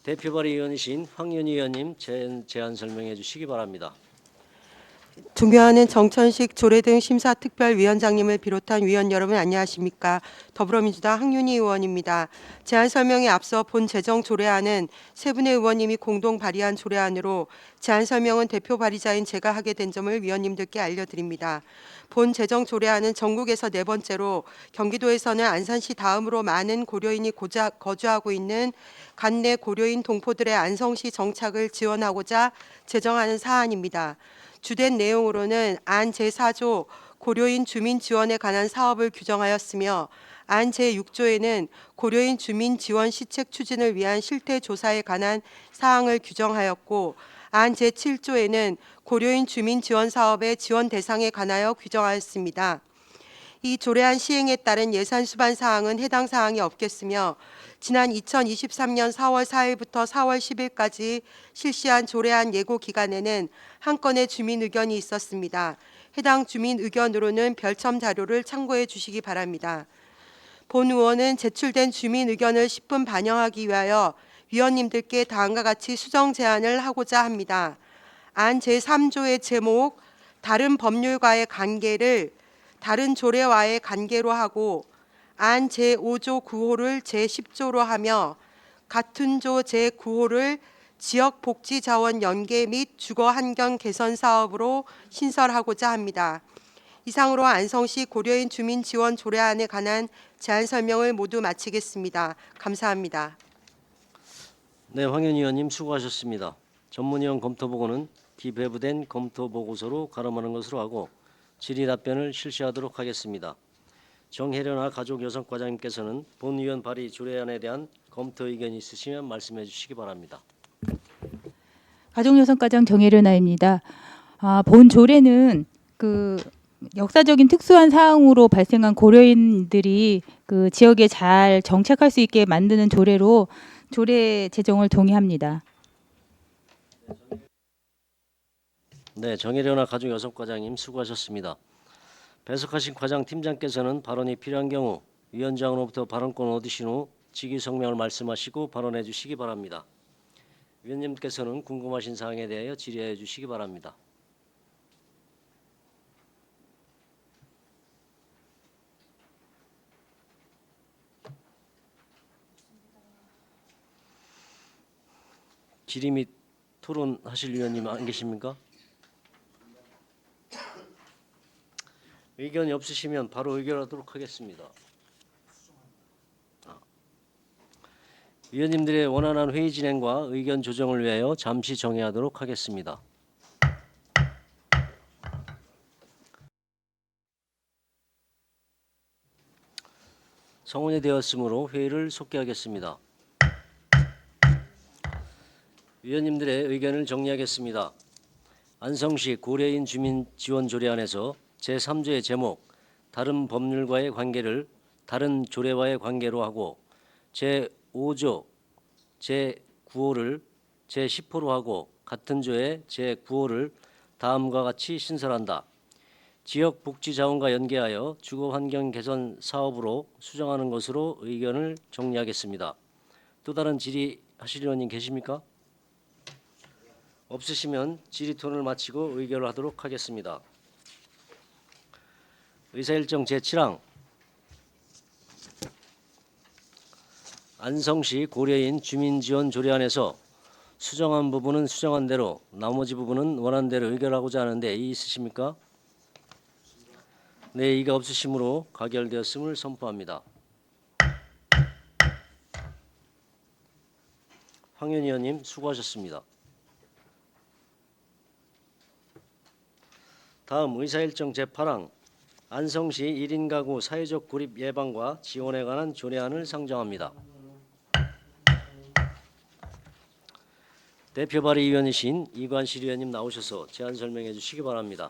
대표 발의위원이신 황윤희 의원님 제안 설명해 주시기 바랍니다. 존경하는 정천식 조례 등 심사특별위원장님을 비롯한 위원 여러분 안녕하십니까. 더불어민주당 황윤희 의원입니다. 제안 설명에 앞서 본 제정 조례안은 세 분의 의원님이 공동 발의한 조례안으로 제안 설명은 대표 발의자인 제가 하게 된 점을 위원님들께 알려드립니다. 본 제정 조례안은 전국에서 네 번째로 경기도에서는 안산시 다음으로 많은 고려인이 거주하고 있는 관내 고려인 동포들의 안성시 정착을 지원하고자 제정하는 사안입니다. 주된 내용으로는 안 제4조 고려인 주민 지원에 관한 사업을 규정하였으며 안 제6조에는 고려인 주민 지원 시책 추진을 위한 실태 조사에 관한 사항을 규정하였고 안 제7조에는 고려인 주민 지원 사업의 지원 대상에 관하여 규정하였습니다. 이 조례안 시행에 따른 예산 수반 사항은 해당 사항이 없겠으며 지난 2023년 4월 4일부터 4월 10일까지 실시한 조례안 예고 기간에는 한 건의 주민 의견이 있었습니다. 해당 주민 의견으로는 별첨 자료를 참고해 주시기 바랍니다. 본 의원은 제출된 주민 의견을 10분 반영하기 위하여 위원님들께 다음과 같이 수정 제안을 하고자 합니다. 안 제3조의 제목 다른 법률과의 관계를 다른 조례와의 관계로 하고 안 제5조 9호를 제10조로 하며 같은 조 제9호를 지역복지자원 연계 및 주거환경 개선 사업으로 신설하고자 합니다. 이상으로 안성시 고려인 주민 지원 조례안에 관한 제안 설명을 모두 마치겠습니다. 감사합니다. 네, 황윤희 의원님 수고하셨습니다. 전문위원 검토 보고는 기배부된 검토 보고서로 가름하는 것으로 하고 질의 답변을 실시하도록 하겠습니다. 정혜련아 가족여성과장님께서는 본 위원 발의 조례안에 대한 검토 의견이 있으시면 말씀해 주시기 바랍니다. 가족여성과장 정혜련아입니다. 본 조례는 역사적인 특수한 사항으로 발생한 고려인들이 그 지역에 잘 정착할 수 있게 만드는 조례로 조례 제정을 동의합니다. 네, 정혜련아 가족여성과장님 수고하셨습니다. 배석하신 과장 팀장께서는 발언이 필요한 경우 위원장으로부터 발언권을 얻으신 후 직위 성명을 말씀하시고 발언해 주시기 바랍니다. 위원님께서는 궁금하신 사항에 대하여 질의해 주시기 바랍니다. 질의 및 토론하실 위원님 안 계십니까? 의견이 없으시면 바로 의결하도록 하겠습니다. 위원님들의 원활한 회의 진행과 의견 조정을 위하여 잠시 정회하도록 하겠습니다. 성원이 되었으므로 회의를 속개하겠습니다. 위원님들의 의견을 정리하겠습니다. 안성시 고려인 주민 지원 조례안에서 제3조의 제목 다른 법률과의 관계를 다른 조례와의 관계로 하고 제5조 제9호를 제10호로 하고 같은 조의 제9호를 다음과 같이 신설한다. 지역복지자원과 연계하여 주거환경 개선 사업으로 수정하는 것으로 의견을 정리하겠습니다. 또 다른 질의하실 의원님 계십니까? 없으시면 질의 토론을 마치고 의결을 하도록 하겠습니다. 의사일정 제7항 안성시 고려인 주민지원 조례안에서 수정한 부분은 수정한 대로 나머지 부분은 원한 대로 의결하고자 하는데 이의 있으십니까? 네, 이의가 없으시므로 가결되었음을 선포합니다. 황윤희 의원님 수고하셨습니다. 다음 의사일정 제8항 안성시 1인 가구 사회적 고립 예방과 지원에 관한 조례안을 상정합니다. 대표 발의위원이신 이관실 의원님 나오셔서 제안 설명해 주시기 바랍니다.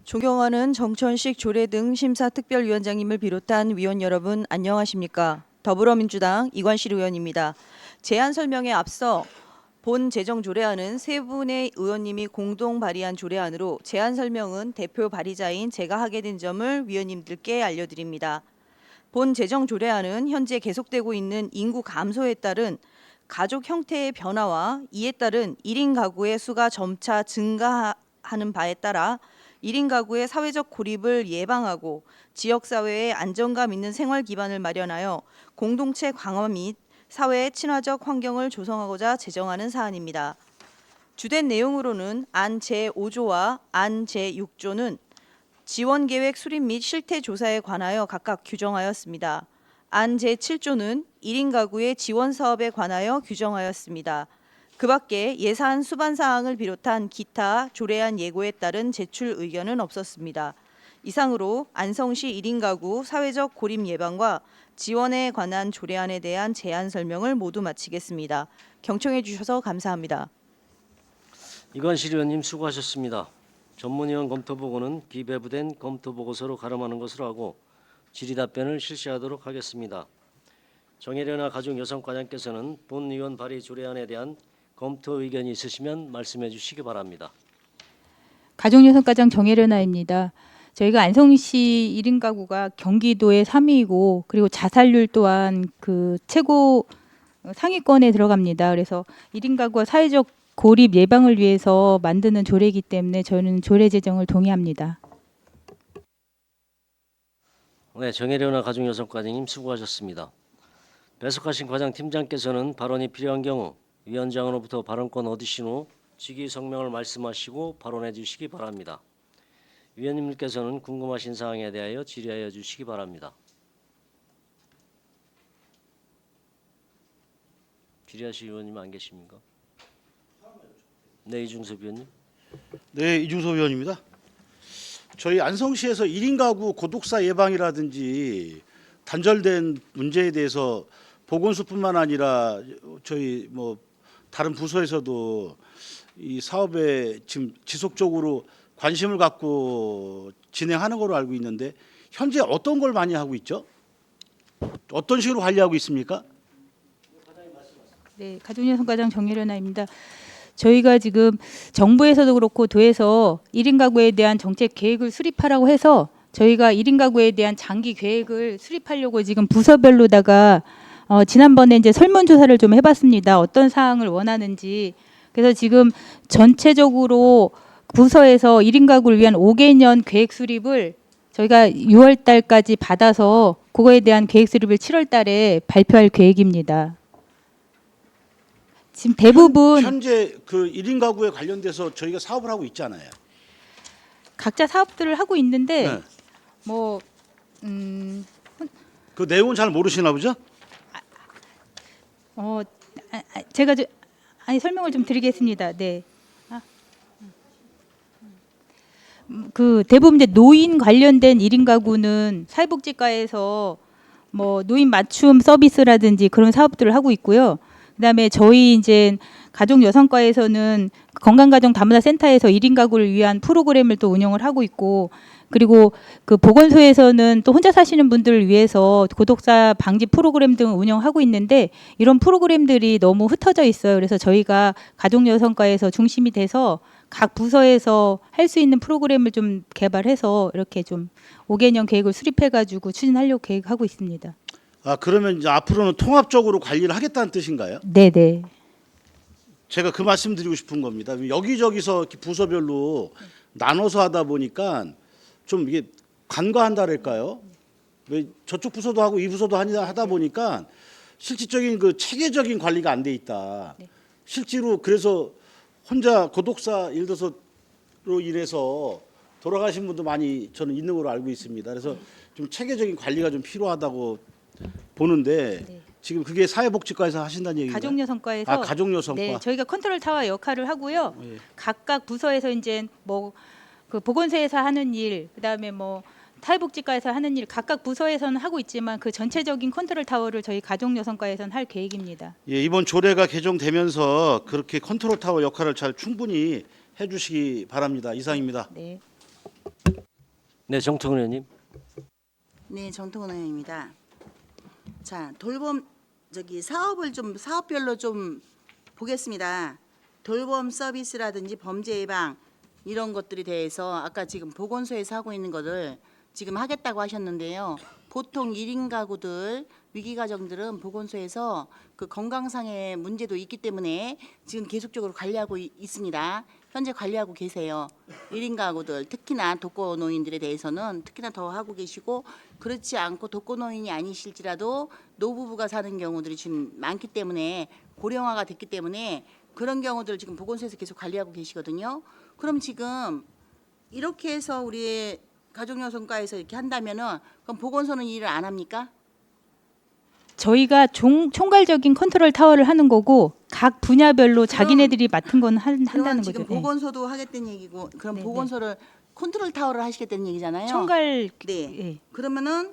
존경하는 정천식 조례 등 심사특별위원장님을 비롯한 위원 여러분 안녕하십니까. 더불어민주당 이관실 의원입니다. 제안 설명에 앞서 본 재정조례안은 세 분의 의원님이 공동 발의한 조례안으로 제안 설명은 대표 발의자인 제가 하게 된 점을 위원님들께 알려드립니다. 본 재정조례안은 현재 계속되고 있는 인구 감소에 따른 가족 형태의 변화와 이에 따른 1인 가구의 수가 점차 증가하는 바에 따라 1인 가구의 사회적 고립을 예방하고 지역사회의 안정감 있는 생활 기반을 마련하여 공동체 강화 및 사회의 친화적 환경을 조성하고자 제정하는 사안입니다. 주된 내용으로는 안 제5조와 안 제6조는 지원계획 수립 및 실태조사에 관하여 각각 규정하였습니다. 안 제7조는 1인 가구의 지원 사업에 관하여 규정하였습니다. 그 밖에 예산 수반 사항을 비롯한 기타 조례안 예고에 따른 제출 의견은 없었습니다. 이상으로 안성시 1인 가구 사회적 고립 예방과 지원에 관한 조례안에 대한 제안 설명을 모두 마치겠습니다. 경청해 주셔서 감사합니다. 이관실 의원님 수고하셨습니다. 전문위원 검토 보고는 기배부된 검토 보고서로 가름하는 것으로 하고 질의 답변을 실시하도록 하겠습니다. 정혜련아 가족여성과장께서는 본 의원 발의 조례안에 대한 검토 의견이 있으시면 말씀해 주시기 바랍니다. 가족여성과장 정혜련아입니다. 저희가 안성시 1인 가구가 경기도의 3위이고 그리고 자살률 또한 그 최고 상위권에 들어갑니다. 그래서 1인 가구와 사회적 고립 예방을 위해서 만드는 조례이기 때문에 저는 조례 제정을 동의합니다. 네, 정혜련아 가족여성과장님 수고하셨습니다. 배석하신 과장 팀장께서는 발언이 필요한 경우 위원장으로부터 발언권 얻으신 후 직위 성명을 말씀하시고 발언해 주시기 바랍니다. 위원님들께서는 궁금하신 사항에 대하여 질의하여 주시기 바랍니다. 질의하실 의원님 안 계십니까? 네, 이중섭 위원님. 네, 이중섭 의원입니다. 저희 안성시에서 1인 가구 고독사 예방이라든지 단절된 문제에 대해서 보건소뿐만 아니라 저희 뭐 다른 부서에서도 이 사업에 지금 지속적으로 관심을 갖고 진행하는 걸로 알고 있는데 현재 어떤 걸 많이 하고 있죠? 어떤 식으로 관리하고 있습니까? 네, 가족여성과장 정혜련아입니다. 저희가 지금 정부에서도 그렇고 도에서 1인 가구에 대한 정책 계획을 수립하라고 해서 저희가 1인 가구에 대한 장기 계획을 수립하려고 지금 부서별로다가 지난번에 이제 설문조사를 좀 해봤습니다. 어떤 사항을 원하는지. 그래서 지금 전체적으로 부서에서 1인 가구를 위한 5개년 계획 수립을 저희가 6월 달까지 받아서 그거에 대한 계획 수립을 7월 달에 발표할 계획입니다. 지금 대부분 현재 그 1인 가구에 관련돼서 저희가 사업을 하고 있잖아요. 각자 사업들을 하고 있는데 네. 뭐 그 내용은 잘 모르시나 보죠? 제가 설명을 좀 드리겠습니다. 네. 그 대부분 이제 노인 관련된 1인 가구는 사회복지과에서 뭐 노인 맞춤 서비스라든지 그런 사업들을 하고 있고요. 그다음에 저희 이제 가족여성과에서는 건강가정 다문화 센터에서 1인 가구를 위한 프로그램을 또 운영을 하고 있고, 그리고 그 보건소에서는 또 혼자 사시는 분들을 위해서 고독사 방지 프로그램 등을 운영하고 있는데 이런 프로그램들이 너무 흩어져 있어요. 그래서 저희가 가족여성과에서 중심이 돼서 각 부서에서 할 수 있는 프로그램을 좀 개발해서 이렇게 좀 5개년 계획을 수립해가지고 추진하려고 계획하고 있습니다. 아, 그러면 이제 앞으로는 통합적으로 관리를 하겠다는 뜻인가요? 네네. 제가 그 말씀 드리고 싶은 겁니다. 여기저기서 이렇게 부서별로 나눠서 하다 보니까 좀 이게 간과한다랄까요? 왜 저쪽 부서도 하고 이 부서도 하다 보니까 실질적인 그 체계적인 관리가 안 돼 있다. 네. 실제로 그래서 혼자 고독사 예를 들어서로 인해서 돌아가신 분도 많이 저는 있는 걸로 알고 있습니다. 그래서 좀 체계적인 관리가 좀 필요하다고 보는데 네. 지금 그게 사회복지과에서 하신다는 얘기인가요? 가족여성과에서 아, 가족여성과. 네, 저희가 컨트롤 타워 역할을 하고요. 예. 각각 부서에서 이제 뭐 그 보건소에서 하는 일, 그다음에 뭐 사회복지과에서 하는 일 각각 부서에서는 하고 있지만 그 전체적인 컨트롤 타워를 저희 가족여성과에서는 할 계획입니다. 예, 이번 조례가 개정되면서 그렇게 컨트롤 타워 역할을 잘 충분히 해주시기 바랍니다. 이상입니다. 네. 네, 정통은 의원님. 네, 정통은 의원입니다. 자, 돌봄 사업을 좀 사업별로 좀 보겠습니다. 돌봄 서비스라든지 범죄 예방 이런 것들에 대해서 아까 지금 보건소에서 하고 있는 것을 지금 하겠다고 하셨는데요. 보통 1인 가구들 위기 가정들은 보건소에서 그 건강상의 문제도 있기 때문에 지금 계속적으로 관리하고 있습니다. 현재 관리하고 계세요. 1인 가구들 특히나 독거노인들에 대해서는 특히나 더 하고 계시고, 그렇지 않고 독거노인이 아니실지라도 노부부가 사는 경우들이 지금 많기 때문에 고령화가 됐기 때문에 그런 경우들을 지금 보건소에서 계속 관리하고 계시거든요. 그럼 지금 이렇게 해서 우리 가족여성과에서 이렇게 한다면은 그럼 보건소는 이 일을 안 합니까? 저희가 총괄적인 컨트롤 타워를 하는 거고 각 분야별로 자기네들이 맡은 건 그러면 한다는 지금 거죠. 네. 보건소도 하겠다는 얘기고, 그럼 네, 보건소를 컨트롤 타워를 하시겠다는 얘기잖아요. 총괄 네. 예. 그러면은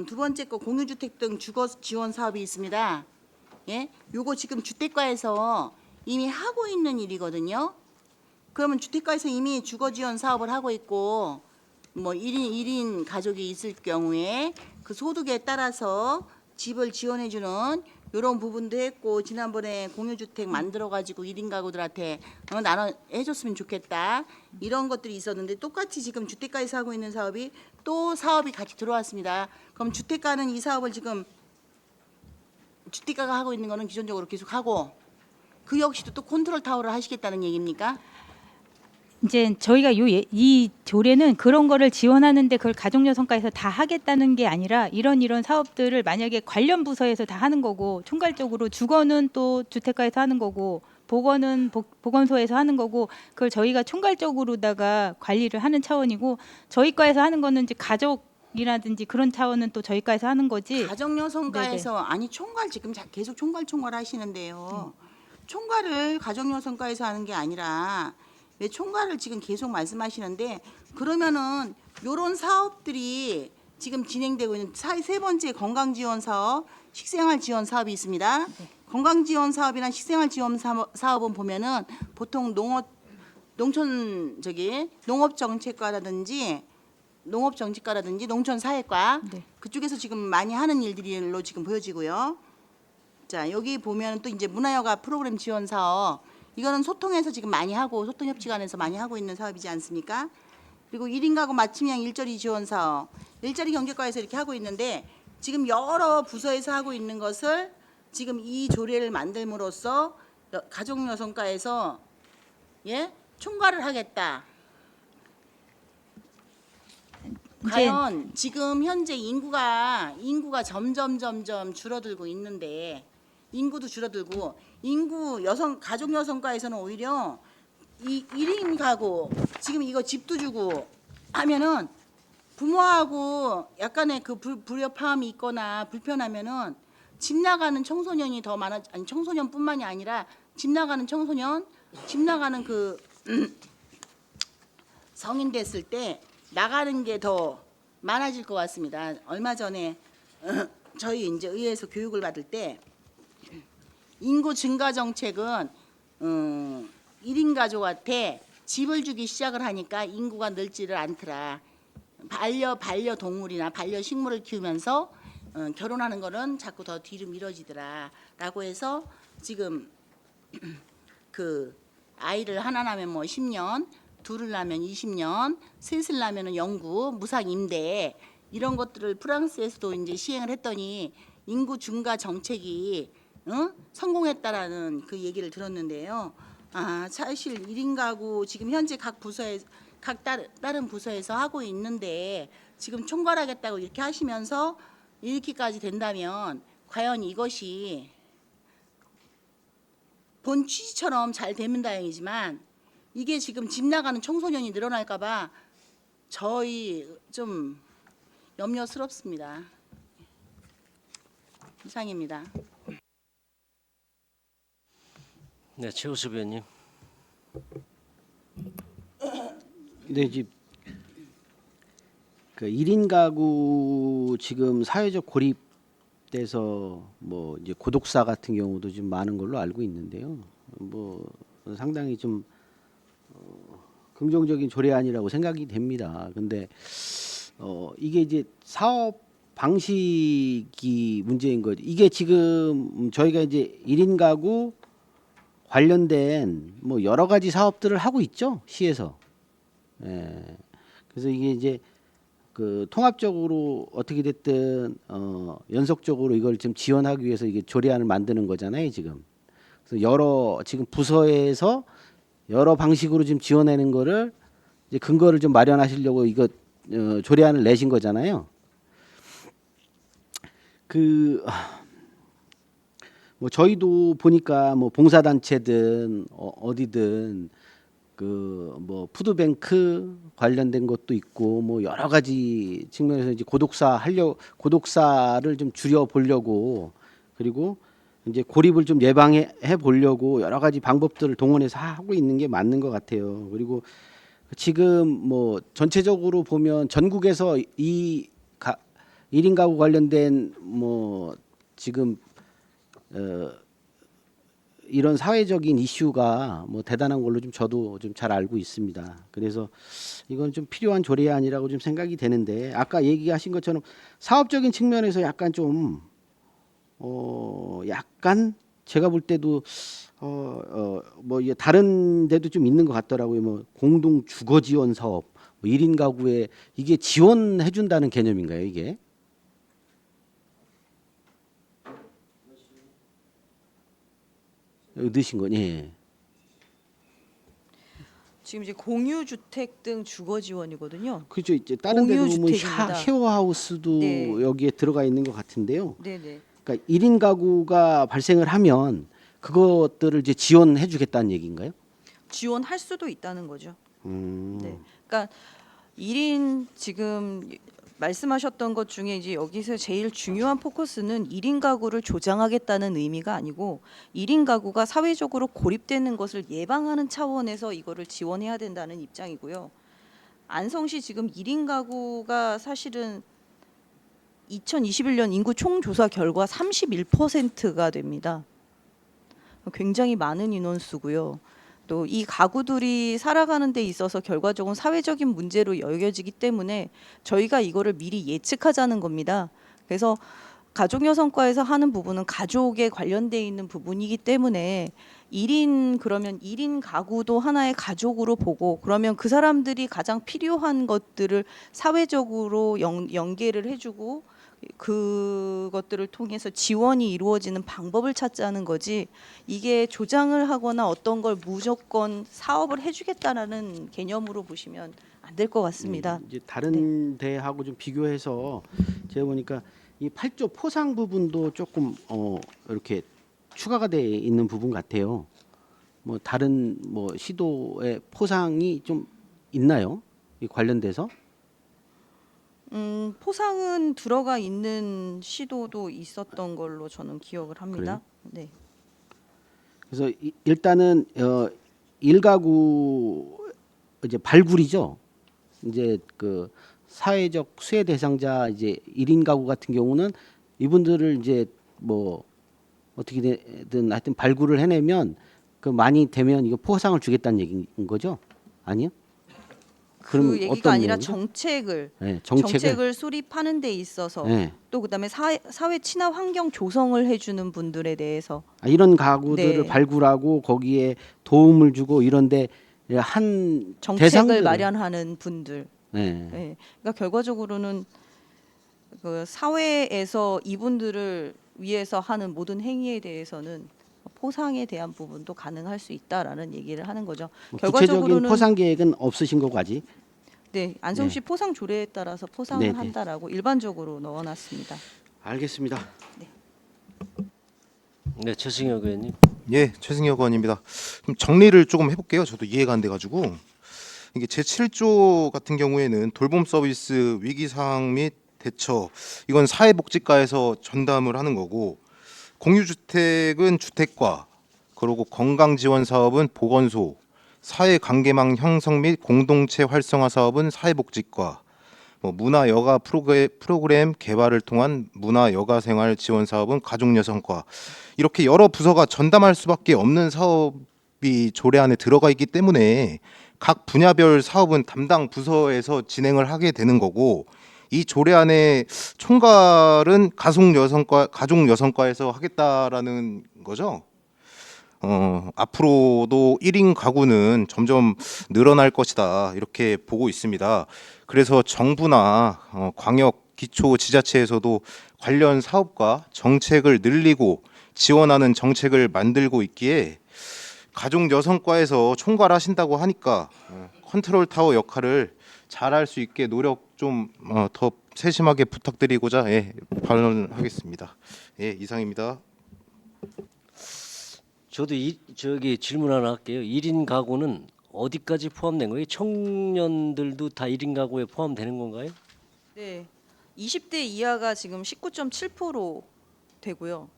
두 번째 거 공유주택 등 주거 지원 사업이 있습니다. 예, 요거 지금 주택가에서 이미 하고 있는 일이거든요. 그러면 주택가에서 이미 주거 지원 사업을 하고 있고, 뭐 1인 가족이 있을 경우에 그 소득에 따라서 집을 지원해주는 이런 부분도 했고, 지난번에 공유주택 만들어가지고 1인 가구들한테 나눠 해줬으면 좋겠다 이런 것들이 있었는데, 똑같이 지금 주택가에서 하고 있는 사업이 또 사업이 같이 들어왔습니다. 그럼 주택가는 이 사업을 지금 주택가가 하고 있는 거는 기존적으로 계속 하고, 그 역시도 또 컨트롤 타워를 하시겠다는 얘기입니까? 이제 저희가 이 조례는 그런 거를 지원하는데 그걸 가족여성과에서 다 하겠다는 게 아니라 이런 사업들을 만약에 관련 부서에서 다 하는 거고, 총괄적으로 주거는 또 주택가에서 하는 거고, 보건은 보건소에서 하는 거고, 그걸 저희가 총괄적으로다가 관리를 하는 차원이고, 저희 과에서 하는 거는 이제 가족이라든지 그런 차원은 또 저희 과에서 하는 거지. 가정여성과에서 아니 총괄 지금 계속 총괄 하시는데요. 총괄을 가정여성과에서 하는 게 아니라 왜 총괄을 지금 계속 말씀하시는데, 그러면은 요런 사업들이 지금 진행되고 있는 세 번째 건강지원 사업, 식생활 지원 사업이 있습니다. 건강지원 사업이나 식생활 지원 사업은 보면은 보통 농업정책과라든지 농촌사회과 네. 그쪽에서 지금 많이 하는 일들로 지금 보여지고요. 자, 여기 보면 또 이제 문화여가 프로그램 지원 사업, 이거는 소통해서 지금 많이 하고 소통협치관에서 많이 하고 있는 사업이지 않습니까? 그리고 1인 가구 맞춤형 일자리 지원 사업, 일자리 경제과에서 이렇게 하고 있는데, 지금 여러 부서에서 하고 있는 것을 지금 이 조례를 만들므로써 가족여성과에서 총괄을 하겠다. 과연 지금 현재 인구가 점점 줄어들고 있는데, 인구도 줄어들고, 가족 여성과에서는 오히려 이 1인 가구 지금 이거 집도 주고 하면은 부모하고 약간의 그 불협화음이 있거나 불편하면은 집 나가는 청소년이 더 많아, 아니 청소년뿐만이 아니라 집 나가는 그 성인 됐을 때 나가는 게 더 많아질 것 같습니다. 얼마 전에 저희 이제 의회에서 교육을 받을 때 인구 증가 정책은 1인 가족한테 집을 주기 시작을 하니까 인구가 늘지를 않더라. 반려동물이나 반려식물을 키우면서 결혼하는 거는 자꾸 더 뒤로 미뤄지더라라고 해서 지금 그 아이를 하나 낳으면 뭐 10년, 둘을 낳으면 20년, 셋을 낳으면 영구, 무상 임대 이런 것들을 프랑스에서도 이제 시행을 했더니 인구 증가 정책이 성공했다라는 그 얘기를 들었는데요. 아, 사실 1인 가구 지금 현재 각 다른 부서에서 하고 있는데, 지금 총괄하겠다고 이렇게 하시면서 이렇게까지 된다면 과연 이것이 본 취지처럼 잘 되면 다행이지만, 이게 지금 집 나가는 청소년이 늘어날까 봐 저희 좀 염려스럽습니다. 이상입니다. 네, 최우섭 의원님. 네, 그 1인 가구 지금 사회적 고립돼서 뭐 이제 고독사 같은 경우도 좀 많은 걸로 알고 있는데요. 뭐 상당히 좀 긍정적인 조례안이라고 생각이 됩니다. 근데 이게 이제 사업 방식이 문제인 거죠. 이게 지금 저희가 이제 1인 가구 관련된 뭐 여러 가지 사업들을 하고 있죠, 시에서. 예. 그래서 이게 이제 그 통합적으로 어떻게 됐든 연속적으로 이걸 좀 지원하기 위해서 이게 조례안을 만드는 거잖아요, 지금. 그래서 여러 지금 부서에서 여러 방식으로 지금 지원하는 거를 이제 근거를 좀 마련하시려고 이거 조례안을 내신 거잖아요. 뭐 저희도 보니까 뭐 봉사단체든 어디든 그 뭐 푸드뱅크 관련된 것도 있고 뭐 여러 가지 측면에서 이제 고독사를 좀 줄여 보려고, 그리고 이제 고립을 좀 예방해 보려고 여러 가지 방법들을 동원해서 하고 있는 게 맞는 것 같아요. 그리고 지금 뭐 전체적으로 보면 전국에서 이 1인 가구 관련된 뭐 지금 이런 사회적인 이슈가 뭐 대단한 걸로 좀 저도 좀 잘 알고 있습니다. 그래서 이건 좀 필요한 조례안이라고 좀 생각이 되는데, 아까 얘기하신 것처럼 사업적인 측면에서 약간 좀 약간 제가 볼 때도 뭐 다른 데도 좀 있는 것 같더라고요. 뭐 공동 주거 지원 사업, 뭐 1인 가구에 이게 지원해 준다는 개념인가요, 이게? 넣으신 거니? 예. 지금 이제 공유주택 등 주거 지원이거든요. 그죠. 이제 다른 데도 보면 공유주택입니다. 쉐어하우스도 네. 여기에 들어가 있는 것 같은데요. 네네. 그러니까 1인 가구가 발생을 하면 그것들을 이제 지원해 주겠다는 얘기인가요? 지원할 수도 있다는 거죠. 음. 네. 그러니까 1인 지금 말씀하셨던 것 중에 이제 여기서 제일 중요한 포커스는 1인 가구를 조장하겠다는 의미가 아니고 1인 가구가 사회적으로 고립되는 것을 예방하는 차원에서 이거를 지원해야 된다는 입장이고요. 안성시 지금 1인 가구가 사실은 2021년 인구 총조사 결과 31%가 됩니다. 굉장히 많은 인원수고요. 또 이 가구들이 살아가는 데 있어서 결과적으로 사회적인 문제로 여겨지기 때문에 저희가 이거를 미리 예측하자는 겁니다. 그래서 가족여성과에서 하는 부분은 가족에 관련돼 있는 부분이기 때문에 1인 그러면 1인 가구도 하나의 가족으로 보고, 그러면 그 사람들이 가장 필요한 것들을 사회적으로 연계를 해주고 그것들을 통해서 지원이 이루어지는 방법을 찾자는 거지, 이게 조장을 하거나 어떤 걸 무조건 사업을 해주겠다라는 개념으로 보시면 안 될 것 같습니다. 이제 다른 데하고 좀 비교해서 제가 보니까 이 8조 포상 부분도 조금 이렇게 추가가 돼 있는 부분 같아요. 뭐 다른 뭐 시도의 포상이 좀 있나요? 이 관련돼서? 포상은 들어가 있는 시도도 있었던 걸로 저는 기억을 합니다. 네. 그래서 일단은 1가구 이제 발굴이죠. 이제 그 사회적 수혜 대상자 이제 1인 가구 같은 경우는 이분들을 이제 뭐 어떻게든 하여튼 발굴을 해내면 그 많이 되면 이거 포상을 주겠다는 얘기인 거죠? 아니요? 그 얘기가 어떤 아니라 내용이죠? 정책을 네, 정책을 수립하는 데 있어서 네. 또 그다음에 사회 친화 환경 조성을 해주는 분들에 대해서 이런 가구들을 네. 발굴하고 거기에 도움을 주고 이런데 한 정책을 대상들. 마련하는 분들. 네. 네. 그러니까 결과적으로는 그 사회에서 이분들을 위해서 하는 모든 행위에 대해서는 포상에 대한 부분도 가능할 수 있다라는 얘기를 하는 거죠. 뭐 구체적인 포상 계획은 없으신 거고 아직. 네, 안성시 네. 포상 조례에 따라서 포상을 네네. 한다라고 일반적으로 넣어놨습니다. 알겠습니다. 네, 최승혁 의원님. 예, 최승혁 의원입니다. 좀 정리를 조금 해볼게요. 저도 이해가 안 돼가지고 이게 제7조 같은 경우에는 돌봄 서비스 위기 상황 및 대처, 이건 사회복지과에서 전담을 하는 거고, 공유주택은 주택과, 그리고 건강지원 사업은 보건소, 사회관계망 형성 및 공동체 활성화 사업은 사회복지과, 뭐 문화 여가 프로그램 개발을 통한 문화 여가 생활 지원 사업은 가족여성과, 이렇게 여러 부서가 전담할 수밖에 없는 사업이 조례 안에 들어가 있기 때문에 각 분야별 사업은 담당 부서에서 진행을 하게 되는 거고, 이 조례 안에 총괄은 가족여성과에서 하겠다라는 거죠. 앞으로도 1인 가구는 점점 늘어날 것이다 이렇게 보고 있습니다. 그래서 정부나 광역 기초 지자체에서도 관련 사업과 정책을 늘리고 지원하는 정책을 만들고 있기에 가족 여성과에서 총괄하신다고 하니까 컨트롤 타워 역할을 잘할 수 있게 노력 좀 더 세심하게 부탁드리고자 발언하겠습니다. 이상입니다. 저도 저기 질문 하나 할게요. 1인 가구는 어디까지 포함된 거예요? 청년들도 다 1인 가구에 포함되는 건가요? 네. 20대 이하가 지금 19.7% 되고요.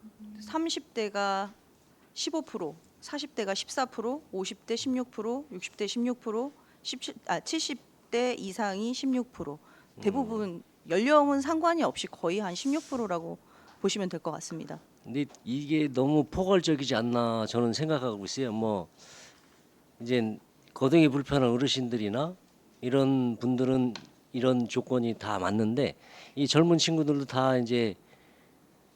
30대가 15%, 40대가 14%, 50대 16%, 60대 16%, 70대 이상이 16%. 대부분 연령은 상관이 없이 거의 한 16%라고 보시면 될 것 같습니다. 근데 이게 너무 포괄적이지 않나 저는 생각하고 있어요. 뭐 이제 거동이 불편한 어르신들이나 이런 분들은 이런 조건이 다 맞는데 이 젊은 친구들도 다 이제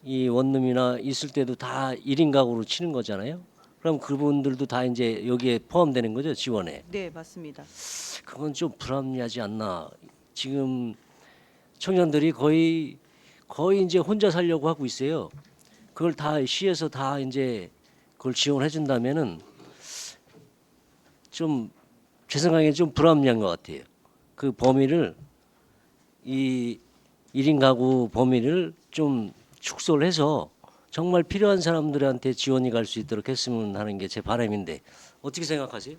이 원룸이나 있을 때도 다 1인 가구로 치는 거잖아요. 그럼 그분들도 다 이제 여기에 포함되는 거죠, 지원에. 네, 맞습니다. 그건 좀 불합리하지 않나. 지금 청년들이 거의 이제 혼자 살려고 하고 있어요. 그걸 다 시에서 다 이제 그걸 지원해 준다면은 좀 제 생각에 좀 불합리한 것 같아요. 그 범위를 이 1인 가구 범위를 좀 축소를 해서 정말 필요한 사람들한테 지원이 갈 수 있도록 했으면 하는 게 제 바람인데 어떻게 생각하세요?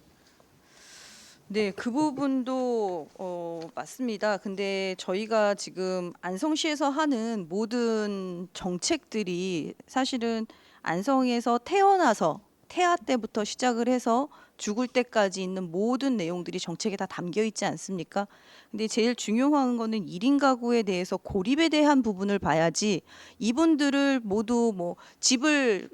네, 그 부분도 맞습니다. 근데 저희가 지금 안성시에서 하는 모든 정책들이 사실은 안성에서 태어나서 태아 때부터 시작을 해서 죽을 때까지 있는 모든 내용들이 정책에 다 담겨 있지 않습니까? 근데 제일 중요한 거는 1인 가구에 대해서 고립에 대한 부분을 봐야지 이분들을 모두 뭐 집을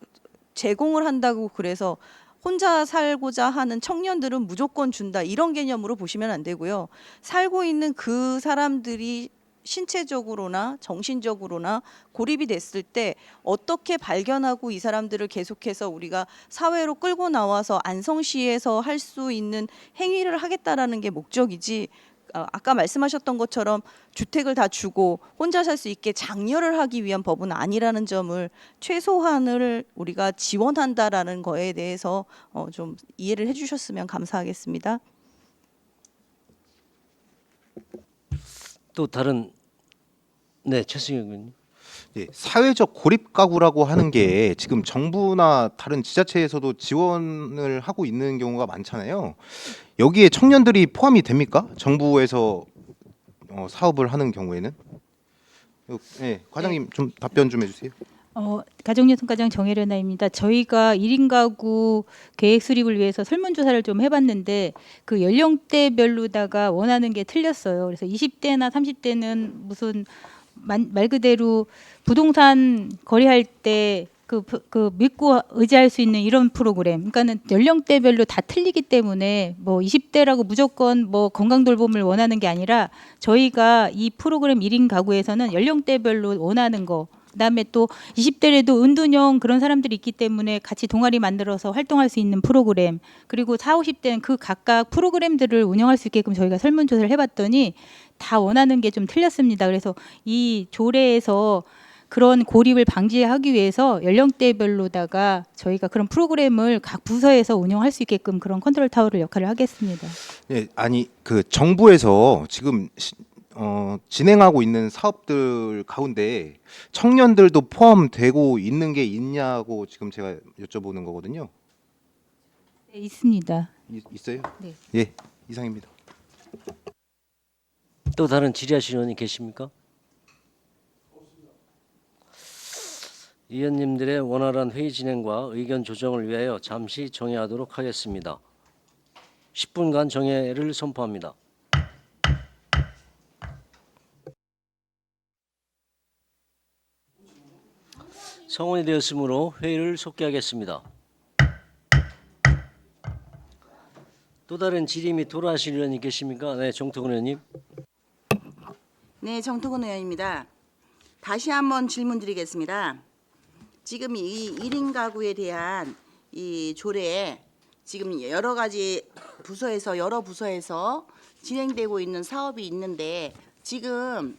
제공을 한다고 그래서 혼자 살고자 하는 청년들은 무조건 준다 이런 개념으로 보시면 안 되고요. 살고 있는 그 사람들이 신체적으로나 정신적으로나 고립이 됐을 때 어떻게 발견하고 이 사람들을 계속해서 우리가 사회로 끌고 나와서 안성시에서 할 수 있는 행위를 하겠다라는 게 목적이지 아까 말씀하셨던 것처럼 주택을 다 주고 혼자 살 수 있게 장려를 하기 위한 법은 아니라는 점을 최소한을 우리가 지원한다라는 거에 대해서 좀 이해를 해주셨으면 감사하겠습니다. 또 다른 네, 최승현 의원님. 사회적 고립 가구라고 하는 게 지금 정부나 다른 지자체에서도 지원을 하고 있는 경우가 많잖아요. 여기에 청년들이 포함이 됩니까? 정부에서 사업을 하는 경우에는? 과장님 좀 답변 좀 해주세요. 가정여성과장 정혜련아입니다. 저희가 1인 가구 계획 수립을 위해서 설문조사를 좀 해봤는데 그 연령대별로다가 원하는 게 틀렸어요. 그래서 20대나 30대는 무슨 말 그대로 부동산 거래할 때 그 믿고 의지할 수 있는 이런 프로그램. 그러니까는 연령대별로 다 틀리기 때문에 뭐 20대라고 무조건 뭐 건강 돌봄을 원하는 게 아니라 저희가 이 프로그램 1인 가구에서는 연령대별로 원하는 거. 그다음에 또 20대에도 은둔형 그런 사람들이 있기 때문에 같이 동아리 만들어서 활동할 수 있는 프로그램 그리고 40, 50대는 그 각각 프로그램들을 운영할 수 있게끔 저희가 설문조사를 해봤더니 다 원하는 게 좀 틀렸습니다. 그래서 이 조례에서 그런 고립을 방지하기 위해서 연령대별로다가 저희가 그런 프로그램을 각 부서에서 운영할 수 있게끔 그런 컨트롤 타워를 역할을 하겠습니다. 아니 그 정부에서 지금 진행하고 있는 사업들 가운데 청년들도 포함되고 있는 게 있냐고 지금 제가 여쭤보는 거거든요. 네, 있습니다. 있어요? 네. 이상입니다. 또 다른 질의하시는 의원이 계십니까? 의원님들의 원활한 회의 진행과 의견 조정을 위하여 잠시 정회하도록 하겠습니다. 10분간 정회를 선포합니다. 성원이 되었으므로 회의를 속기하겠습니다. 또 다른 질의 및 토론하실 의원이 계십니까? 네, 정태근 의원님. 네, 정토근 의원입니다. 다시 한번 질문 드리겠습니다. 지금 이 1인 가구에 대한 이 조례에 지금 여러 부서에서 진행되고 있는 사업이 있는데 지금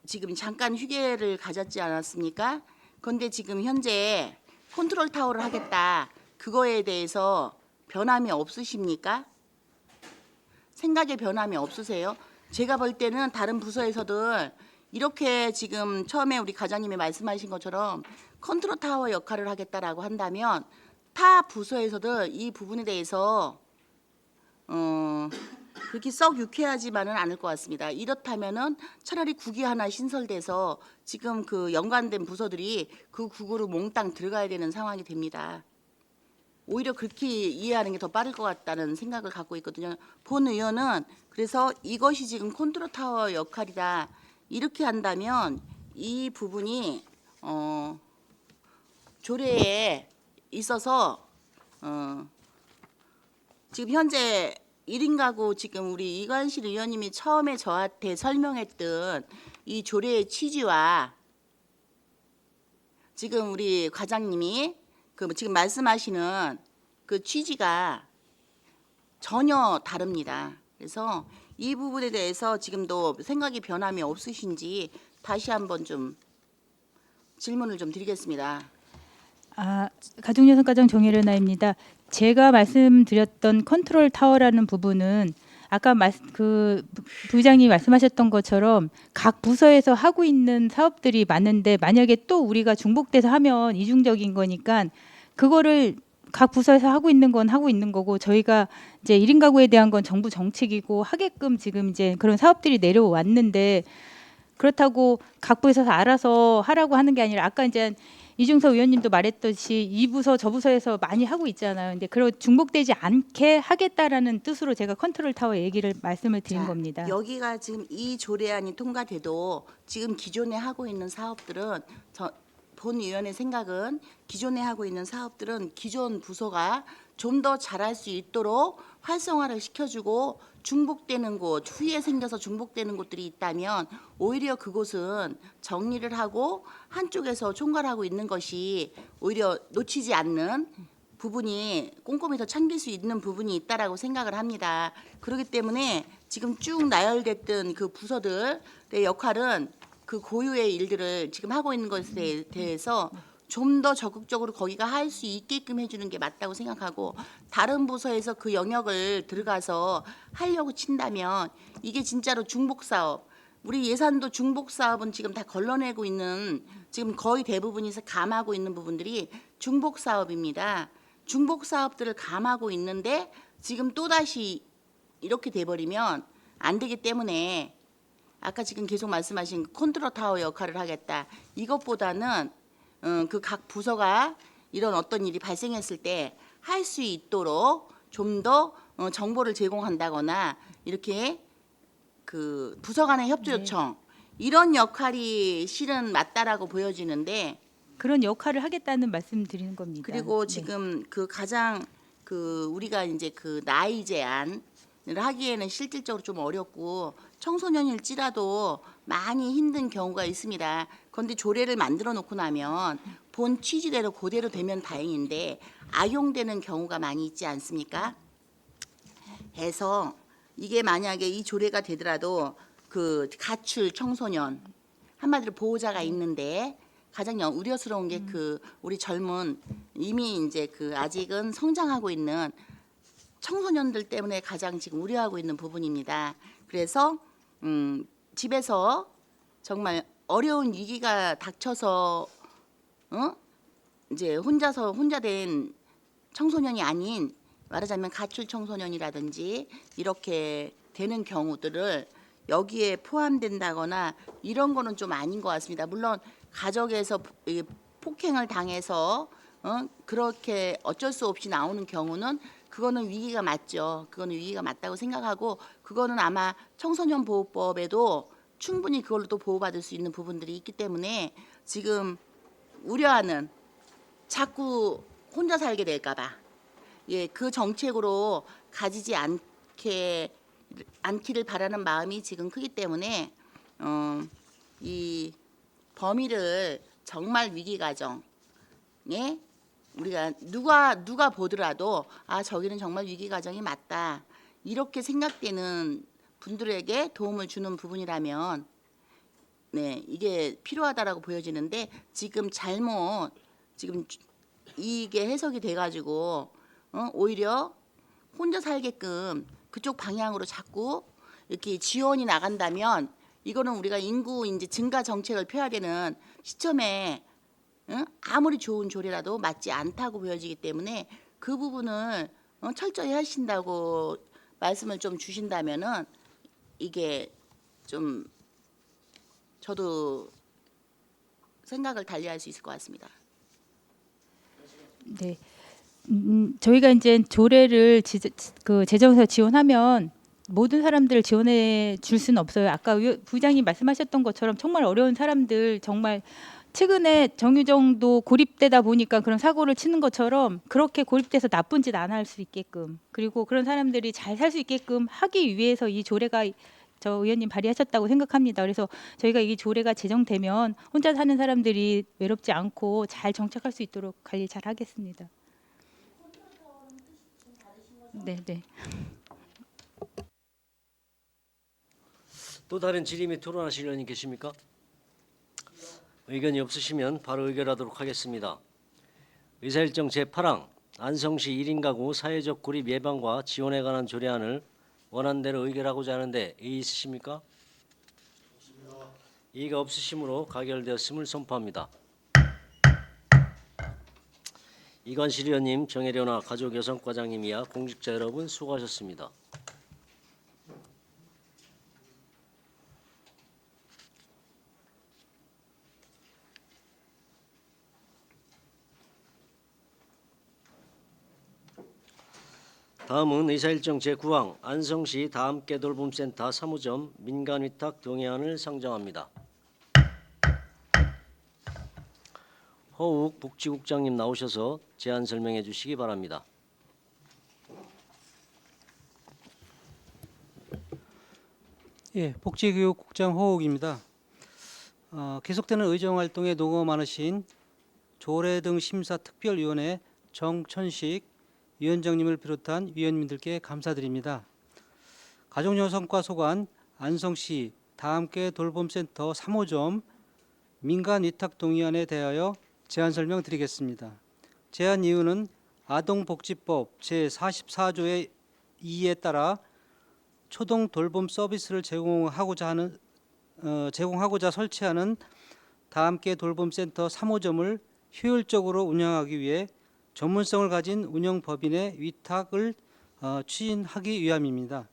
지금 잠깐 휴게를 가졌지 않았습니까? 그런데 지금 현재 컨트롤 타워를 하겠다. 그거에 대해서 변함이 없으십니까? 생각에 변함이 없으세요? 제가 볼 때는 다른 부서에서들 이렇게 지금 처음에 우리 과장님이 말씀하신 것처럼 컨트롤 타워 역할을 하겠다라고 한다면 타 부서에서들 이 부분에 대해서 그렇게 썩 유쾌하지만은 않을 것 같습니다. 이렇다면은 차라리 국이 하나 신설돼서 지금 그 연관된 부서들이 그 국으로 몽땅 들어가야 되는 상황이 됩니다. 오히려 그렇게 이해하는 게 더 빠를 것 같다는 생각을 갖고 있거든요. 본 의원은 그래서 이것이 지금 컨트롤 타워 역할이다. 이렇게 한다면 이 부분이 조례에 있어서 지금 현재 1인 가구 지금 우리 이관실 의원님이 처음에 저한테 설명했던 이 조례의 취지와 지금 우리 과장님이 그 지금 말씀하시는 그 취지가 전혀 다릅니다. 그래서 이 부분에 대해서 지금도 생각이 변함이 없으신지 다시 한번 좀 질문을 좀 드리겠습니다. 가중여성과장 정혜련아입니다. 제가 말씀드렸던 컨트롤 타워라는 부분은 아까 부의장님이 말씀하셨던 것처럼 각 부서에서 하고 있는 사업들이 많은데 만약에 또 우리가 중복돼서 하면 이중적인 거니까 그거를 각 부서에서 하고 있는 건 하고 있는 거고 저희가 이제 1인 가구에 대한 건 정부 정책이고 하게끔 지금 이제 그런 사업들이 내려왔는데 그렇다고 각 부서에서 알아서 하라고 하는 게 아니라 아까 이제 이중섭 의원님도 말했듯이 이 부서 저 부서에서 많이 하고 있잖아요. 근데 그런 중복되지 않게 하겠다라는 뜻으로 제가 컨트롤 타워 얘기를 말씀을 드린 자, 겁니다. 여기가 지금 이 조례안이 통과돼도 지금 기존에 하고 있는 사업들은 본 의원의 생각은 기존에 하고 있는 사업들은 기존 부서가 좀 더 잘할 수 있도록 활성화를 시켜주고 중복되는 곳, 후에 생겨서 중복되는 곳들이 있다면 오히려 그곳은 정리를 하고 한쪽에서 총괄하고 있는 것이 오히려 놓치지 않는 부분이 꼼꼼히 더 챙길 수 있는 부분이 있다라고 생각을 합니다. 그렇기 때문에 지금 쭉 나열됐던 그 부서들의 역할은 그 고유의 일들을 지금 하고 있는 것에 대해서 좀 더 적극적으로 거기가 할 수 있게끔 해주는 게 맞다고 생각하고 다른 부서에서 그 영역을 들어가서 하려고 친다면 이게 진짜로 중복 사업 우리 예산도 중복 사업은 지금 다 걸러내고 있는 지금 거의 대부분이 감하고 있는 부분들이 중복 사업입니다. 중복 사업들을 감하고 있는데 지금 또다시 이렇게 돼버리면 안 되기 때문에 아까 지금 계속 말씀하신 컨트롤 타워 역할을 하겠다. 이것보다는 그 각 부서가 이런 어떤 일이 발생했을 때 할 수 있도록 좀 더 정보를 제공한다거나 이렇게 그 부서 간의 협조 요청 이런 역할이 실은 맞다라고 보여지는데 그런 역할을 하겠다는 말씀드리는 겁니다. 그리고 네. 지금 그 가장 그 우리가 이제 그 나이 제한을 하기에는 실질적으로 좀 어렵고 청소년일지라도 많이 힘든 경우가 있습니다. 그런데 조례를 만들어 놓고 나면 본 취지대로 그대로 되면 다행인데 악용되는 경우가 많이 있지 않습니까? 해서 이게 만약에 이 조례가 되더라도 그 가출 청소년 한마디로 보호자가 있는데 가장 우려스러운 게 그 우리 젊은 이미 이제 그 아직은 성장하고 있는 청소년들 때문에 가장 지금 우려하고 있는 부분입니다. 그래서 집에서 정말 어려운 위기가 닥쳐서 이제 혼자 된 청소년이 아닌 말하자면 가출 청소년이라든지 이렇게 되는 경우들을 여기에 포함된다거나 이런 거는 좀 아닌 것 같습니다. 물론 가족에서 폭행을 당해서 그렇게 어쩔 수 없이 나오는 경우는 그거는 위기가 맞죠. 그거는 위기가 맞다고 생각하고 그거는 아마 청소년 보호법에도 충분히 그걸로 또 보호받을 수 있는 부분들이 있기 때문에 지금 우려하는 자꾸 혼자 살게 될까 봐 그 정책으로 가지지 않기를 바라는 마음이 지금 크기 때문에 이 범위를 정말 위기 가정에 우리가 누가 보더라도 아 저기는 정말 위기 과정이 맞다 이렇게 생각되는 분들에게 도움을 주는 부분이라면 네 이게 필요하다라고 보여지는데 지금 이게 해석이 돼가지고 오히려 혼자 살게끔 그쪽 방향으로 자꾸 이렇게 지원이 나간다면 이거는 우리가 인구 이제 증가 정책을 펴야 되는 시점에 아무리 좋은 조례라도 맞지 않다고 보여지기 때문에 그 부분을 철저히 하신다고 말씀을 좀 주신다면은 이게 좀 저도 생각을 달리할 수 있을 것 같습니다. 네. 저희가 이제 조례를 재정에서 지원하면 모든 사람들을 지원해 줄 수는 없어요. 아까 부장님 말씀하셨던 것처럼 정말 어려운 사람들 정말 최근에 정유정도 고립되다 보니까 그런 사고를 치는 것처럼 그렇게 고립돼서 나쁜 짓 안 할 수 있게끔 그리고 그런 사람들이 잘 살 수 있게끔 하기 위해서 이 조례가 저 의원님 발의하셨다고 생각합니다. 그래서 저희가 이 조례가 제정되면 혼자 사는 사람들이 외롭지 않고 잘 정착할 수 있도록 관리 잘 하겠습니다. 네, 네. 또 다른 질의 및 토론하실 의원님 계십니까? 의견이 없으시면 바로 의결하도록 하겠습니다. 의사일정 제8항 안성시 1인 가구 사회적 고립 예방과 지원에 관한 조례안을 원안대로 의결하고자 하는데 이의 있으십니까? 이의가 없으시므로 가결되었음을 선포합니다. 이관실 의원님, 정혜련아 가족여성과장님이야 공직자 여러분 수고하셨습니다. 다음은 의사일정 제9항 안성시 다함께 돌봄센터 사무점 민간위탁 동의안을 상정합니다. 허욱 복지국장님 나오셔서 제안 설명해 주시기 바랍니다. 예, 복지교육국장 허욱입니다. 계속되는 의정활동에 노고 많으신 조례 등 심사특별위원회 정천식 위원장님을 비롯한 위원님들께 감사드립니다. 가족여성과 소관 안성시 다함께 돌봄센터 3호점 민간위탁동의안에 대하여 제안 설명드리겠습니다. 제안 이유는 아동복지법 제44조의 2에 따라 초동 돌봄 서비스를 제공하고자 설치하는 다함께 돌봄센터 3호점을 효율적으로 운영하기 위해 전문성을 가진 운영법인의 위탁을 추진하기 위함입니다.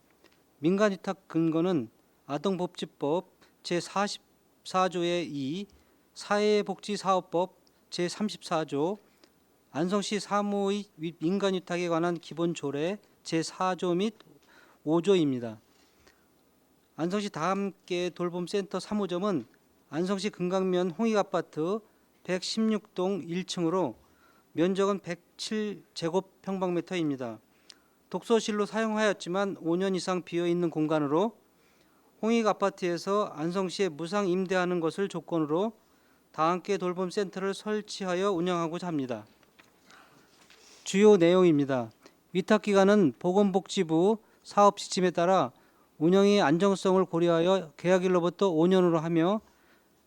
민간위탁 근거는 아동복지법 제44조의 2, 사회복지사업법 제34조, 안성시 사무의 민간위탁에 관한 기본조례 제4조 및 5조입니다. 안성시 다함께 돌봄센터 3호점은 안성시 금강면 홍익아파트 116동 1층으로 면적은 107제곱평방미터입니다. 독서실로 사용하였지만 5년 이상 비어있는 공간으로 홍익아파트에서 안성시에 무상 임대하는 것을 조건으로 다함께 돌봄센터를 설치하여 운영하고자 합니다. 주요 내용입니다. 위탁기간은 보건복지부 사업 지침에 따라 운영의 안정성을 고려하여 계약일로부터 5년으로 하며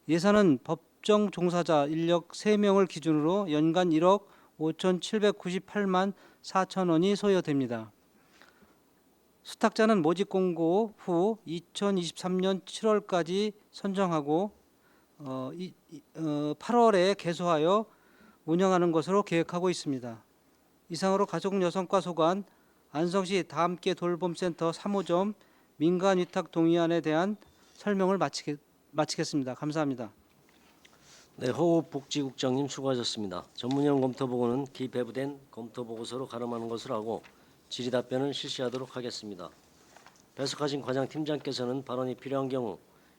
예산은 법정 종사자 인력 3명을 기준으로 연간 1억 5,798만 4천 원이 소요됩니다. 수탁자는 모집 공고 후 2023년 7월까지 선정하고 8월에 개소하여 운영하는 것으로 계획하고 있습니다. 이상으로 가족여성과 소관 안성시 다함께 돌봄센터 3호점 민간위탁 동의안에 대한 설명을 마치겠습니다. 감사합니다. 네, 허욱 복지국장님 수고하셨습니다. 전문위원 검토보고는 기배부된 검토보고서로 가름하는 것으로 하고 질의답변을 실시하도록 하겠습니다. 배석하신 과장팀장께서는 발언이 필요한 경우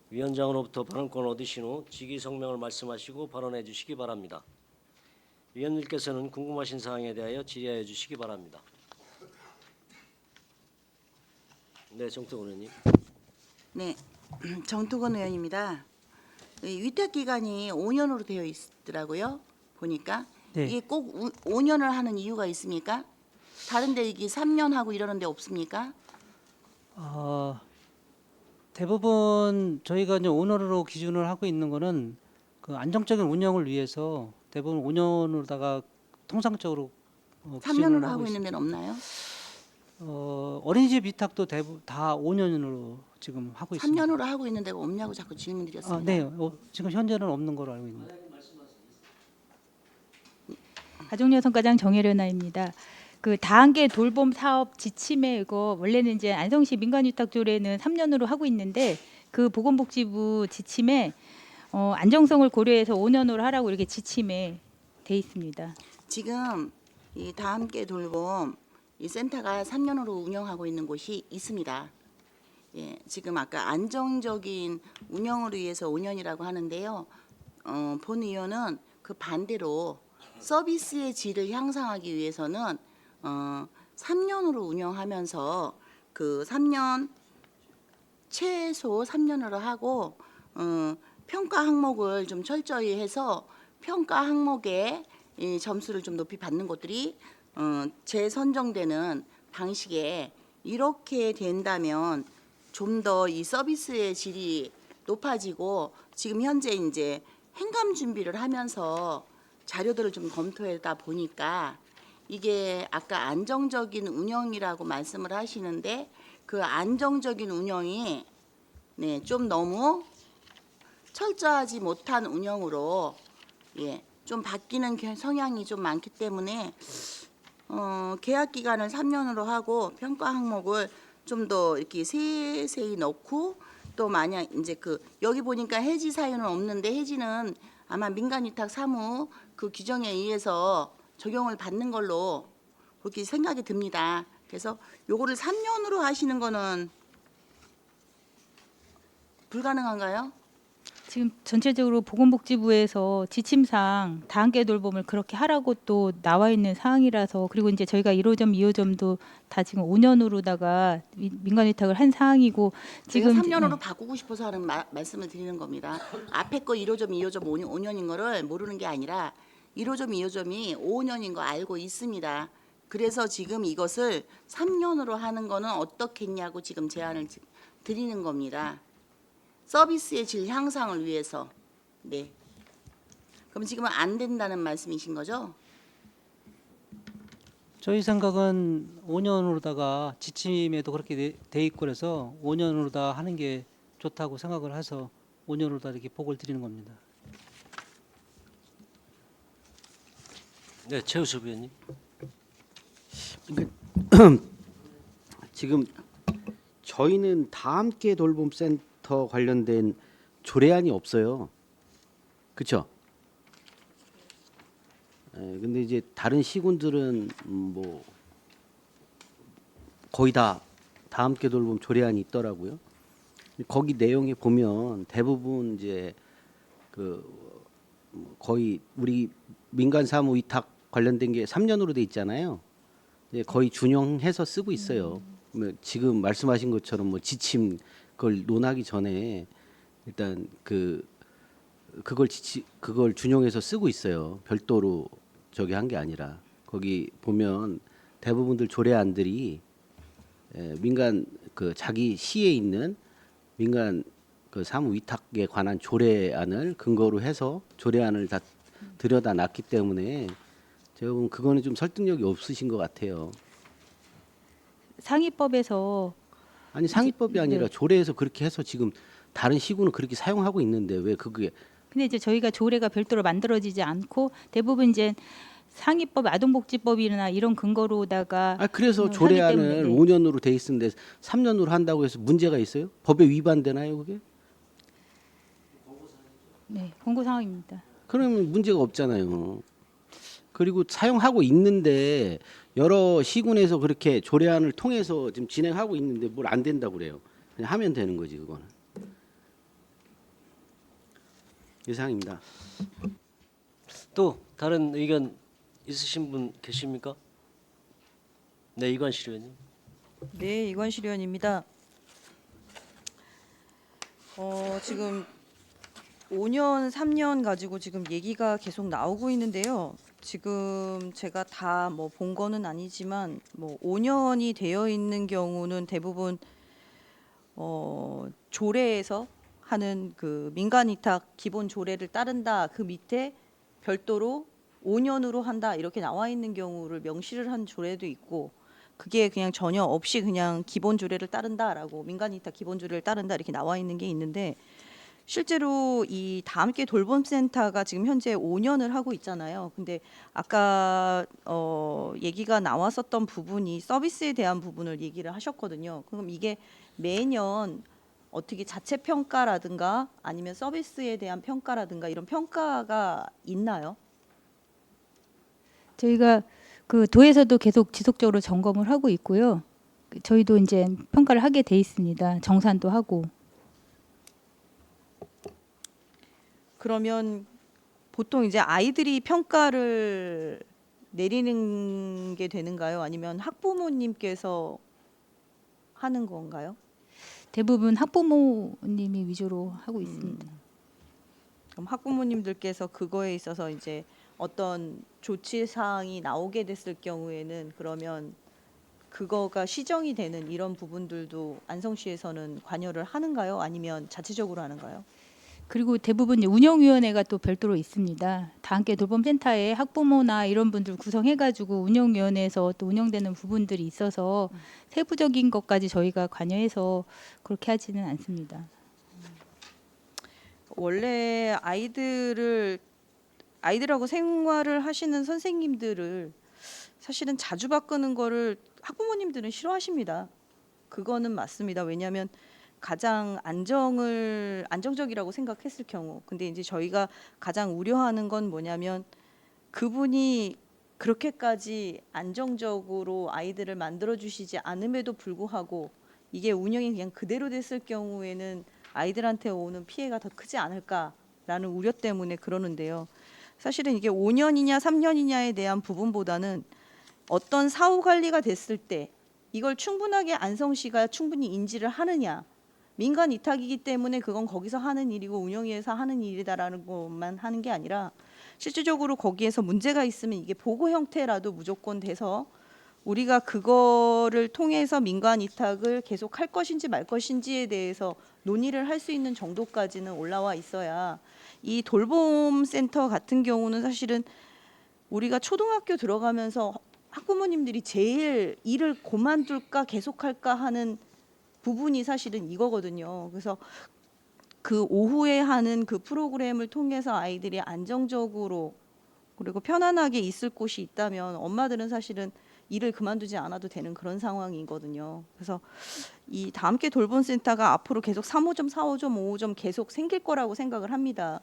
위원장으로부터 발언권을 얻으신 후 직위성명을 말씀하시고 발언해 주시기 바랍니다. 위원님께서는 궁금하신 사항에 대하여 질의하여 주시기 바랍니다. 네, 정태근 의원님. 네, 정토건 의원입니다. 위탁 기간이 5년으로 되어 있더라고요. 보니까 네. 이게 꼭 5년을 하는 이유가 있습니까? 다른 데 이게 3년 하고 이러는 데 없습니까? 대부분 저희가 이제 5년으로 기준을 하고 있는 거는 그 안정적인 운영을 위해서 대부분 5년으로다가 통상적으로 3년으로 기준을 하고 있습니다. 있는 데는 없나요? 어린이집 위탁도 대부분 다 5년으로 지금 하고 있습니다. 3년으로 하고 있는 데가 없냐고 자꾸 질문드렸습니다. 네, 지금 현재는 없는 걸로 알고 있습니다. 가족여성과장 정혜련아입니다. 그 다한계 돌봄 사업 지침에 이거 원래는 이제 안성시 민간위탁조례는 3년으로 하고 있는데 그 보건복지부 지침에 안정성을 고려해서 5년으로 하라고 이렇게 지침에 돼 있습니다. 지금 이 다함께 돌봄 이 센터가 3년으로 운영하고 있는 곳이 있습니다. 예, 지금 아까 안정적인 운영을 위해서 5년이라고 하는데요. 본 의원은 그 반대로 서비스의 질을 향상하기 위해서는 3년으로 운영하면서 그 3년 최소 3년으로 하고 평가 항목을 좀 철저히 해서 평가 항목에 이 점수를 좀 높이 받는 것들이 재선정되는 방식에 이렇게 된다면 좀 더 이 서비스의 질이 높아지고 지금 현재 이제 행감 준비를 하면서 자료들을 좀 검토하다 보니까 이게 아까 안정적인 운영이라고 말씀을 하시는데 그 안정적인 운영이 네, 좀 너무 철저하지 못한 운영으로 좀 바뀌는 성향이 좀 많기 때문에 계약 기간을 3년으로 하고 평가 항목을 좀 더 이렇게 세세히 넣고 또 만약 이제 그 여기 보니까 해지 사유는 없는데 해지는 아마 민간위탁 사무 그 규정에 의해서 적용을 받는 걸로 그렇게 생각이 듭니다. 그래서 요거를 3년으로 하시는 거는 불가능한가요? 지금 전체적으로 보건복지부에서 지침상 다한계 돌봄을 그렇게 하라고 또 나와 있는 사항이라서 그리고 이제 저희가 1호점, 2호점도 다 지금 5년으로다가 민간위탁을 한 사항이고 지금 지금 3년으로 바꾸고 싶어서 하는 말씀을 드리는 겁니다. 앞에 거 1호점, 2호점 5년인 거를 모르는 게 아니라 1호점, 2호점이 5년인 거 알고 있습니다. 그래서 지금 이것을 3년으로 하는 거는 어떻겠냐고 지금 제안을 드리는 겁니다. 서비스의 질 향상을 위해서. 네. 그럼 지금은 안 된다는 말씀이신 거죠? 저희 생각은 5년으로다가 지침에도 그렇게 돼 있고 그래서 5년으로다 하는 게 좋다고 생각을 해서 5년으로다 이렇게 보고를 드리는 겁니다. 네, 최우수 의원님. 지금 저희는 다함께 돌봄센터 관련된 조례안이 없어요. 그렇죠? 근데 이제 다른 시군들은 뭐 거의 다 다함께 돌봄 조례안이 있더라고요. 거기 내용에 보면 대부분 이제 그 거의 우리 민간 사무 위탁 관련된 게 3년으로 돼 있잖아요. 이제 거의 준용해서 쓰고 있어요. 뭐 지금 말씀하신 것처럼 뭐 지침 그걸 논하기 전에 일단 그걸 준용해서 쓰고 있어요. 별도로 저기 한 게 아니라 거기 보면 대부분들 조례안들이 민간 그 자기 시에 있는 민간 그 사무 위탁에 관한 조례안을 근거로 해서 조례안을 다 들여다 놨기 때문에 제가 보면 그거는 좀 설득력이 없으신 것 같아요. 상위법에서 아니 상위법이 아니라 네. 조례에서 그렇게 해서 지금 다른 시군은 그렇게 사용하고 있는데 왜 그게 근데 이제 저희가 조례가 별도로 만들어지지 않고 대부분 이제 상위법, 아동복지법이나 이런 근거로다가 그래서 하기 조례안을 때문에, 네. 5년으로 돼 있는데 3년으로 한다고 해서 문제가 있어요? 법에 위반되나요, 그게? 네, 공고 상황입니다. 그러면 문제가 없잖아요. 그리고 사용하고 있는데 여러 시군에서 그렇게 조례안을 통해서 지금 진행하고 있는데 뭘 안 된다고 그래요. 그냥 하면 되는 거지 그거는. 이상입니다. 또 다른 의견 있으신 분 계십니까? 네, 이관실 의원님. 네, 이관실 의원입니다. 지금 5년, 3년 가지고 지금 얘기가 계속 나오고 있는데요. 지금 제가 다 뭐 본 거는 아니지만 뭐 5년이 되어 있는 경우는 대부분 조례에서 하는 그 민간 위탁 기본 조례를 따른다. 그 밑에 별도로 5년으로 한다. 이렇게 나와 있는 경우를 명시를 한 조례도 있고 그게 그냥 전혀 없이 그냥 기본 조례를 따른다라고 민간 위탁 기본 조례를 따른다 이렇게 나와 있는 게 있는데 실제로 이 다함께 돌봄센터가 지금 현재 5년을 하고 있잖아요. 근데 아까 얘기가 나왔었던 부분이 서비스에 대한 부분을 얘기를 하셨거든요. 그럼 이게 매년 어떻게 자체 평가라든가 아니면 서비스에 대한 평가라든가 이런 평가가 있나요? 저희가 그 도에서도 계속 지속적으로 점검을 하고 있고요. 저희도 이제 평가를 하게 돼 있습니다. 정산도 하고. 그러면 보통 이제 아이들이 평가를 내리는 게 되는가요? 아니면 학부모님께서 하는 건가요? 대부분 학부모님이 위주로 하고 있습니다. 그럼 학부모님들께서 그거에 있어서 이제 어떤 조치 사항이 나오게 됐을 경우에는 그러면 그거가 시정이 되는 이런 부분들도 안성시에서는 관여를 하는가요? 아니면 자체적으로 하는가요? 그리고 대부분 이제 운영위원회가 또 별도로 있습니다. 다 함께 돌봄센터에 학부모나 이런 분들 구성해가지고 운영위원회에서 또 운영되는 부분들이 있어서 세부적인 것까지 저희가 관여해서 그렇게 하지는 않습니다. 원래 아이들하고 생활을 하시는 선생님들을 사실은 자주 바꾸는 거를 학부모님들은 싫어하십니다. 그거는 맞습니다. 왜냐하면 가장 안정적이라고 생각했을 경우. 근데 이제 저희가 가장 우려하는 건 뭐냐면 그분이 그렇게까지 안정적으로 아이들을 만들어 주시지 않음에도 불구하고 이게 운영이 그냥 그대로 됐을 경우에는 아이들한테 오는 피해가 더 크지 않을까라는 우려 때문에 그러는데요. 사실은 이게 5년이냐 3년이냐에 대한 부분보다는 어떤 사후 관리가 됐을 때 이걸 충분하게 안성시가 충분히 인지를 하느냐. 민간 위탁이기 때문에 그건 거기서 하는 일이고 운영위에서 하는 일이다라는 것만 하는 게 아니라 실질적으로 거기에서 문제가 있으면 이게 보고 형태라도 무조건 돼서 우리가 그거를 통해서 민간 위탁을 계속 할 것인지 말 것인지에 대해서 논의를 할 수 있는 정도까지는 올라와 있어야 이 돌봄센터 같은 경우는 사실은 우리가 초등학교 들어가면서 학부모님들이 제일 일을 그만둘까 계속할까 하는 부분이 사실은 이거거든요. 그래서 그 오후에 하는 그 프로그램을 통해서 아이들이 안정적으로 그리고 편안하게 있을 곳이 있다면 엄마들은 사실은 일을 그만두지 않아도 되는 그런 상황이거든요. 그래서 이 다함께 돌봄센터가 앞으로 계속 3호점, 4호점, 5호점 계속 생길 거라고 생각을 합니다.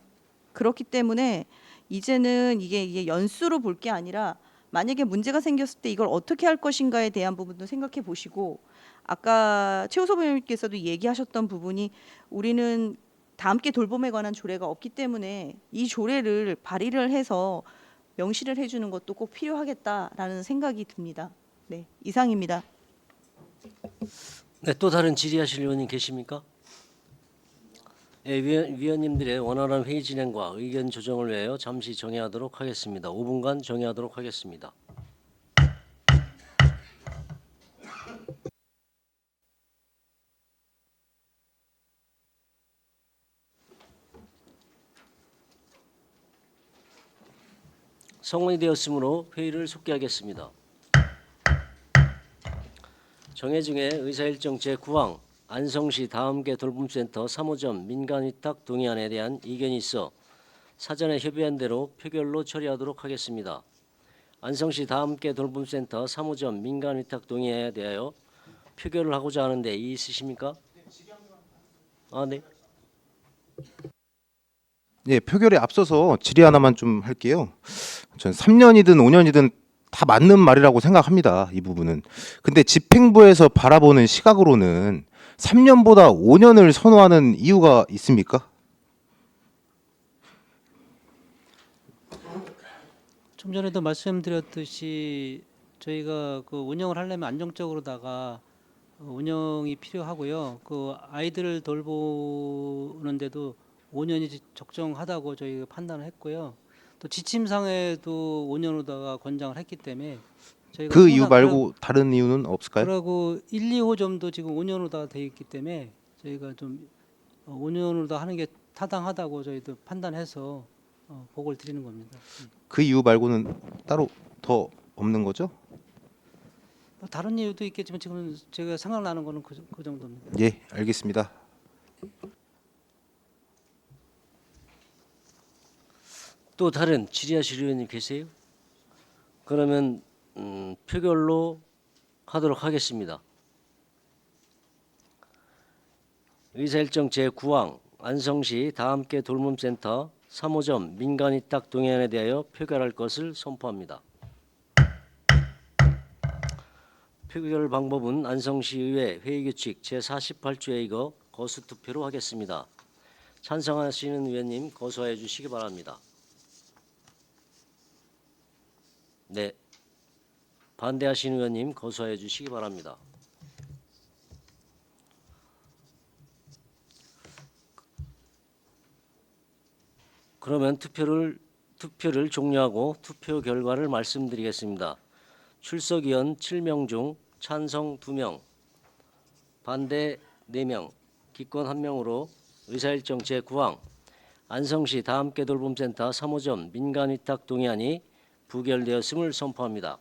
그렇기 때문에 이제는 이게 연수로 볼 게 아니라 만약에 문제가 생겼을 때 이걸 어떻게 할 것인가에 대한 부분도 생각해 보시고 아까 최우섭 의원님께서도 얘기하셨던 부분이 우리는 다함께 돌봄에 관한 조례가 없기 때문에 이 조례를 발의를 해서 명시를 해주는 것도 꼭 필요하겠다라는 생각이 듭니다. 네, 이상입니다. 네, 또 다른 질의하실 의원님 계십니까? 네, 위원님들의 원활한 회의 진행과 의견 조정을 위하여 잠시 정회하도록 하겠습니다. 5분간 정회하도록 하겠습니다. 성원이 되었으므로 회의를 속기하겠습니다. 정회 중에 의사일정 제9항 안성시 다함께 돌봄센터 3호점 민간위탁 동의안에 대한 이견이 있어 사전에 협의한 대로 표결로 처리하도록 하겠습니다. 안성시 다함께 돌봄센터 3호점 민간위탁 동의안에 대하여 표결을 하고자 하는데 이의 있으십니까? 네. 예, 표결에 앞서서 질의 하나만 좀 할게요. 전 3년이든 5년이든 다 맞는 말이라고 생각합니다. 이 부분은. 근데 집행부에서 바라보는 시각으로는 3년보다 5년을 선호하는 이유가 있습니까? 좀 전에도 말씀드렸듯이 저희가 그 운영을 하려면 안정적으로다가 운영이 필요하고요. 그 아이들을 돌보는데도 5년이 적정하다고 저희가 판단을 했고요. 또 지침상에도 5년으로다가 권장을 했기 때문에 저희가 그 이유 항상 말고 다른 이유는 없을까요? 그리고 1, 2호점도 지금 5년으로다가 돼 있기 때문에 저희가 좀 5년으로다 하는 게 타당하다고 저희도 판단해서 보고를 드리는 겁니다. 그 이유 말고는 따로 더 없는 거죠? 뭐 다른 이유도 있겠지만 지금 제가 생각나는 거는 그 정도입니다. 예, 알겠습니다. 또 다른 질의하실 의원님 계세요? 그러면 표결로 하도록 하겠습니다. 의사일정 제9항 안성시 다함께 돌봄센터 3호점 민간위탁 동의안에 대하여 표결할 것을 선포합니다. 표결 방법은 안성시의회 회의규칙 제48조에 의거 거수투표로 하겠습니다. 찬성하시는 의원님 거수하여 주시기 바랍니다. 네. 반대하시는 의원님 거수하여 주시기 바랍니다. 그러면 투표를 종료하고 투표 결과를 말씀드리겠습니다. 출석위원 7명 중 찬성 2명, 반대 4명, 기권 1명으로 의사일정 제9항 안성시 다함께 돌봄센터 3호점 민간위탁 동의안이 부결되었음을 선포합니다.